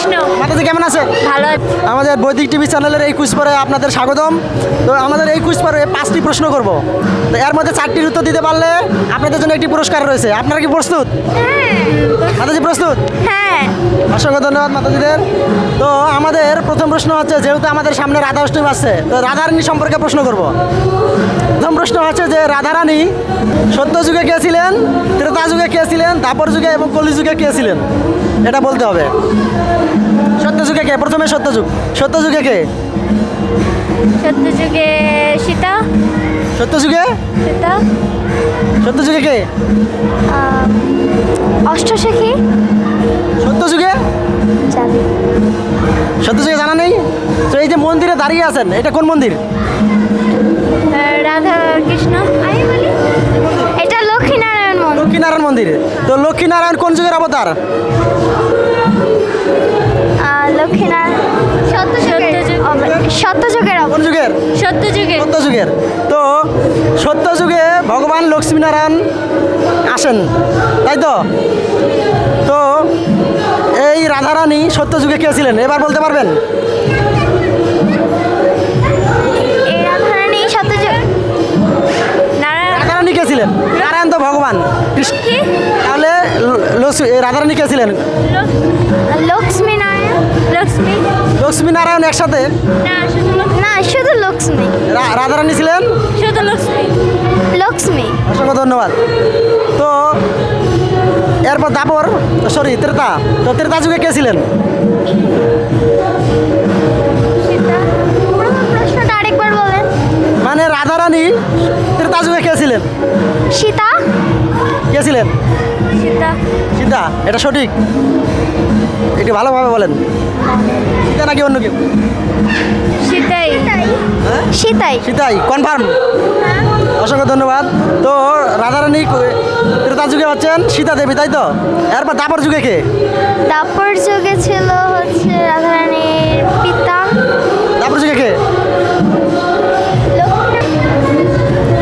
কৃষ্ণ। মাতাজি কেমন আছেন? ভালো। আমাদের বৈদিক টিভি চ্যানেলের এই কুইজ পরে আপনাদের স্বাগতম। তো আমাদের এই কুইজ পরে 5টি প্রশ্ন করব, তো এর মধ্যে 4টির উত্তর দিতে পারলে আপনাদের জন্য একটি পুরস্কার রয়েছে। আপনারা কি প্রস্তুত? মাতাজি প্রস্তুত? হ্যাঁ। অসংখ্য ধন্যবাদ মাতাজিদের। তো আমাদের প্রথম প্রশ্ন হচ্ছে, যেহেতু আমাদের সামনে রাধা অষ্টমী আসছে, তো রাধারানী সম্পর্কে প্রশ্ন করব। প্রথম প্রশ্ন হচ্ছে যে রাধারানী সত্য যুগে কে ছিলেন, ত্রেতা যুগে কে ছিলেন, দ্বাপর যুগে এবং কলি যুগে কে ছিলেন, এটা বলতে হবে। সত্য যুগে কে? প্রথমে সত্য যুগ। সত্য যুগে কে? সত্যযুগে সীতা। সত্য যুগে? সীতা। সত্য যুগে কে? অষ্টসখী। সত্য যুগে? জানি। সত্য যুগে জানা নেই? তো এই যে মন্দিরে দাঁড়িয়ে আছেন, এটা কোন মন্দির? রাধা কৃষ্ণ। আমি বলি এটা লক্ষ্মীনারায়ণ মন্দির। লক্ষ্মীনারায়ণ মন্দির। তো লক্ষ্মীনারায়ণ কোন যুগের অবতার? লক্ষ্মীনারায়ণ সত্যযুগের। কোন যুগের? সত্যযুগের। সত্য যুগের। তো সত্য যুগে ভগবান লক্ষ্মীনারায়ণ আসেন, তাই তো? তো এই রাধারানী সত্য যুগে কে ছিলেন, এবার বলতে পারবেন? এই রাধারানী সত্যযুগ। রাধারানী কে ছিলেন? নারায়ণ তো ভগবান কৃষ্ণ। কি? তাহলে রাধারানী কে ছিলেন? লক্ষ্মীনারায়ণ। লক্ষ্মী। লক্ষ্মীনারায়ণ একসাথে? না, শুধু লক্ষ্মী। রাধারানী ছিলেন শুধু লক্ষ্মী। লক্ষ্মী। অসংখ্য ধন্যবাদ। তো এরপর দাপর, সরি ত্রেতা। তো ত্রেতা যুগে কে ছিলেন? সীতা। প্রশ্নটা আরেকবার বলেন। মানে রাধারানী ত্রেতা যুগে কে ছিলেন? সীতা। কে ছিলেন? সীতা। সীতা, এটা সঠিক? একটু ভালোভাবে বলেন। সীতা নাকি অন্য কেউ? সীতাই। হ্যাঁ, সীতাই। সীতাই কনফার্ম। অসংখ্য ধন্যবাদ। তো রাধারানী ত্রেতা যুগে হচ্ছেন সীতা দেবী, তাই তো? এরপর দাপর যুগে কে? দাপর যুগে ছিল হচ্ছে রাধারানীর পিতা। দাপর যুগে কে?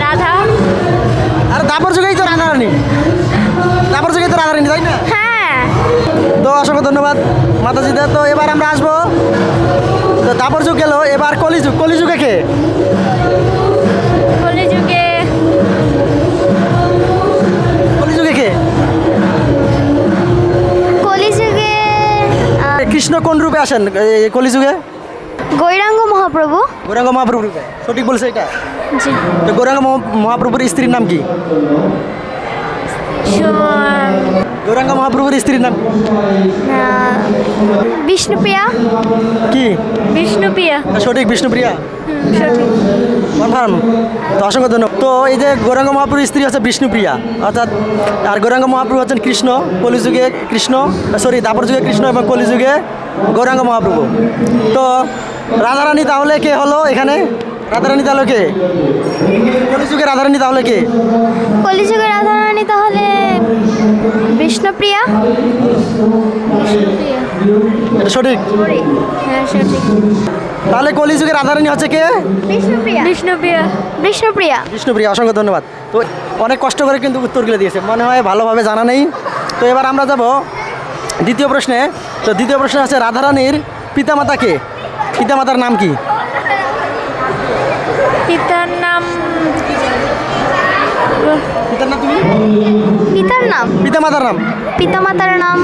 রাধা। আর দাপর যুগেই তো রাধারানী। দাপর যুগেই তো রাধারানী, তাই না? হ্যাঁ। তো অসংখ্য ধন্যবাদ মাতাজিদের। তো এবার আমরা আসবো, তো দাপর যুগ গেল, এবার কলিযুগ। কলিযুগে কে? কলিযুগে। কলিযুগে কে? কলিযুগে কৃষ্ণ কোন রূপে আসেন এই কলিযুগে? গৌরাঙ্গ মহাপ্রভু। গৌরাঙ্গ মহাপ্রভু রূপে, সঠিক বলছে এটা? জি। তো গৌরাঙ্গ মহাপ্রভুর স্ত্রীর নাম কি? গৌরাঙ্গ মহাপ্রভুর স্ত্রীর নাম বিষ্ণুপ্রিয়া। কি? বিষ্ণুপ্রিয়া। সঠিক, বিষ্ণুপ্রিয়া। সঠিক। কনফার্ম। তো অসংখ্য ধন্যবাদ। তো এই যে গৌরাঙ্গ মহাপ্রভুর স্ত্রী হচ্ছে বিষ্ণুপ্রিয়া, অর্থাৎ আর গৌরাঙ্গ মহাপ্রভু হচ্ছেন কৃষ্ণ। কলিযুগে কৃষ্ণ, সরি দাপর যুগে কৃষ্ণ এবং কলিযুগে গৌরাঙ্গ মহাপ্রভু। তো রাধারানী তাহলে কে হলো এখানে? রাধারানী তাহলে কে? কলিযুগে রাধারানী তাহলে কে? কলিযুগের রাধারানী তাহলে বিষ্ণুপ্রিয়া। বিষ্ণুপ্রিয়া। এটা সঠিক? হ্যাঁ, সঠিক। তাহলে কলিযুগে রাধারানী হচ্ছে কে? বিষ্ণুপ্রিয়া। বিষ্ণুপ্রিয়া। বিষ্ণুপ্রিয়া। বিষ্ণুপ্রিয়া। অসংখ্য ধন্যবাদ। তো অনেক কষ্ট করে কিন্তু উত্তরগুলো দিয়েছে, মনে হয় ভালোভাবে জানা নেই। তো এবার আমরা যাব দ্বিতীয় প্রশ্নে। তো দ্বিতীয় প্রশ্ন আছে, রাধারানীর পিতামাতা কে? পিতামাতার নাম কি? পিতার নাম। পিতার নাম তুমি? পিতার নাম। পিতামাতার নাম? পিতামাতার নাম।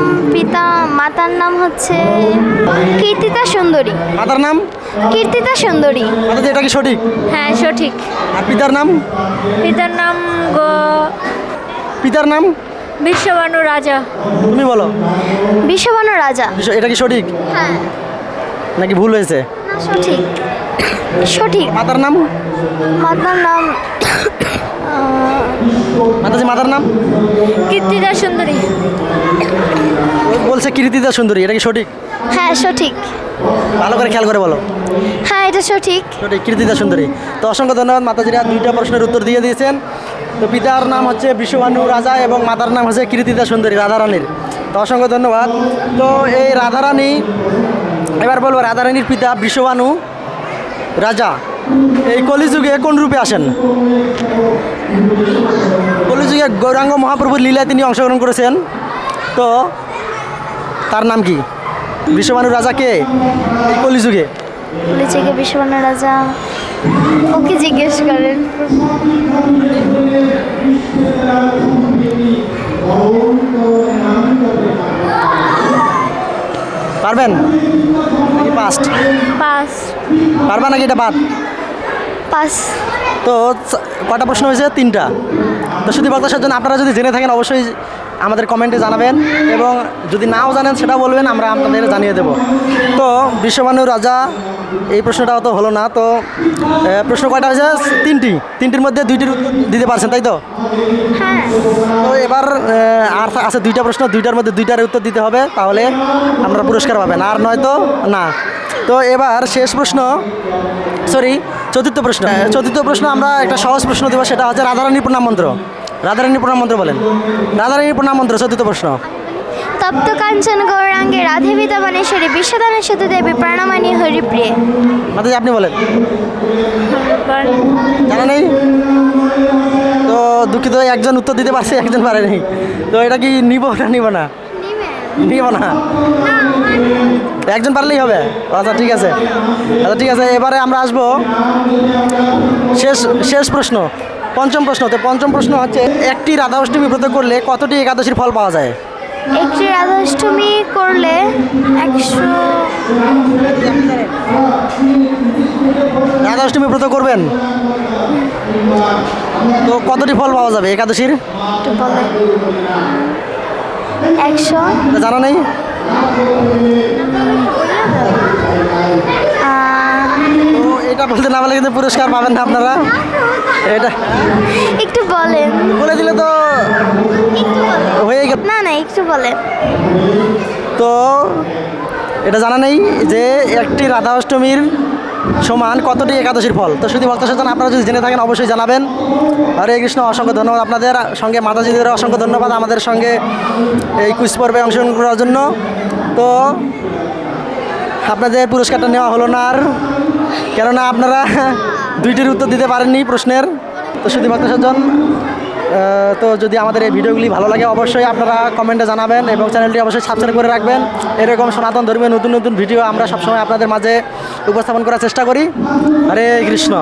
মাতার নাম হচ্ছে কীর্তিতা সুন্দরী। মাতার নাম? কীর্তিতা সুন্দরী। মাতা, এটা কি সঠিক? হ্যাঁ, সঠিক। আর পিতার নাম? পিতার নাম পিতার নাম? বিশ্ববানু রাজা। তুমি বলো। বিশ্ববানু রাজা। এটা কি সঠিক হ্যাঁ। নাকি ভুল হয়েছে? না, সঠিক। সঠিক। মাতার নাম? মাতার নাম মাতাজি মাতার নাম? কীর্তিতা সুন্দরী। বলছে কীর্তিদা সুন্দরী, এটা কি সঠিক? হ্যাঁ, সঠিক। ভালো করে খেয়াল করে বলো। হ্যাঁ, এটা সঠিক। সঠিক, কীর্তিদা সুন্দরী। তো অসংখ্য ধন্যবাদ, মাতাজিরা 2টা প্রশ্নের উত্তর দিয়ে দিয়েছেন। তো পিতার নাম হচ্ছে বিশ্ববানু রাজা এবং মাতার নাম হচ্ছে কীর্তিদা সুন্দরী, রাধারানীর। তো অসংখ্য ধন্যবাদ। তো এই রাধারানী, এবার বলবো রাধারানীর পিতা বিশ্ববানু রাজা এই কলিযুগে কোন রূপে আসেন? কলিযুগে গৌরাঙ্গ মহাপ্রভুর লীলায় তিনি অংশগ্রহণ করেছেন। তো তার নাম কি? বিশ্ববানুর রাজা কে এই কলিযুগে? কলিযুগে বিশ্ববানুর রাজা, ওকে জিজ্ঞেস করেন। পারবেন নাকি পাস্ট? পাস। পারবা নাকি এটা বাদ? পাস। তো কটা প্রশ্ন হয়েছে? 3টা। তো শুধু বক্তার জন্য আপনারা যদি জেনে থাকেন অবশ্যই আমাদের কমেন্টে জানাবেন, এবং যদি নাও জানেন সেটাও বলবেন, আমরা আপনাদের জানিয়ে দেব। তো বিশ্ববানুর রাজা এই প্রশ্নটাও তো হলো না। তো প্রশ্ন কয়টা হয়েছে? 3টির মধ্যে 2টির উত্তর দিতে পারছেন, তাই তো? হ্যাঁ। তো এবার আর আছে 2টা প্রশ্ন, 2টার মধ্যে 2টার উত্তর দিতে হবে, তাহলে আপনারা পুরস্কার পাবেন, আর নয়তো না। তো এবার শেষ প্রশ্ন, সরি চতুর্থ প্রশ্ন। চতুর্থ প্রশ্ন আমরা একটা সহজ প্রশ্ন দেবো, সেটা হচ্ছে রাধারানীর প্রণাম মন্ত্র। রাধারানীর প্রণাম মন্ত্র বলেন। রাধারানীর প্রণাম মন্ত্র, চতুর্থ প্রশ্ন। তপ্ত কাঞ্চন গৌরাঙ্গে রাধে বিদ্যমানেশ্বরী বিশ্বদানে সেতু দেবী প্রণমানি হরিপ্রিয়ে। মাতাজি আপনি বলেন। জানা নেই? তো দুঃখিত, একজন উত্তর দিতে পারছে, একজন পারে নেই। তো এটা কি নিব না নিব না? নিব না, একজন পারলেই হবে। আচ্ছা ঠিক আছে, আচ্ছা ঠিক আছে। এবারে আমরা আসবো শেষ প্রশ্ন, পঞ্চম প্রশ্ন। তো পঞ্চম প্রশ্ন হচ্ছে, একটি রাধা অষ্টমী ব্রত করলে কতটি একাদশীর ফল পাওয়া যায়? একটি রাধাষ্টমী করলে 100। রাধা অষ্টমী ব্রত করবেন, তো কতটি ফল পাওয়া যাবে একাদশীর? একটু বলে। 100। এটা জানা নেই? তো এটা বলতে না পারলে কিন্তু পুরস্কার পাবেন না আপনারা। এটা একটু বলেন। বলে দিলে তো হয়ে গেল। না না, একটু বলেন। তো এটা জানা নেই যে একটি রাধা অষ্টমীর সমান কতটি একাদশীর ফল। তো শুধু ভক্ত সচেতন আপনারা যদি জেনে থাকেন অবশ্যই জানাবেন। হরে কৃষ্ণ, অসংখ্য ধন্যবাদ আপনাদের সঙ্গে, মাতাজিদের অসংখ্য ধন্যবাদ আমাদের সঙ্গে এই কুইজ পর্বে অংশগ্রহণ করার জন্য। তো আপনাদের পুরস্কারটা নেওয়া হলো না আর, কেননা আপনারা 2টির উত্তর দিতে পারেননি প্রশ্নের। তো শুধু ভক্ত সজ্জন, তো যদি আমাদের এই ভিডিওগুলি ভালো লাগে অবশ্যই আপনারা কমেন্টে জানাবেন, এবং চ্যানেলটি অবশ্যই সাবস্ক্রাইব করে রাখবেন। এরকম সনাতন ধর্মীয় নতুন নতুন ভিডিও আমরা সবসময় আপনাদের মাঝে উপস্থাপন করার চেষ্টা করি। হরে কৃষ্ণ।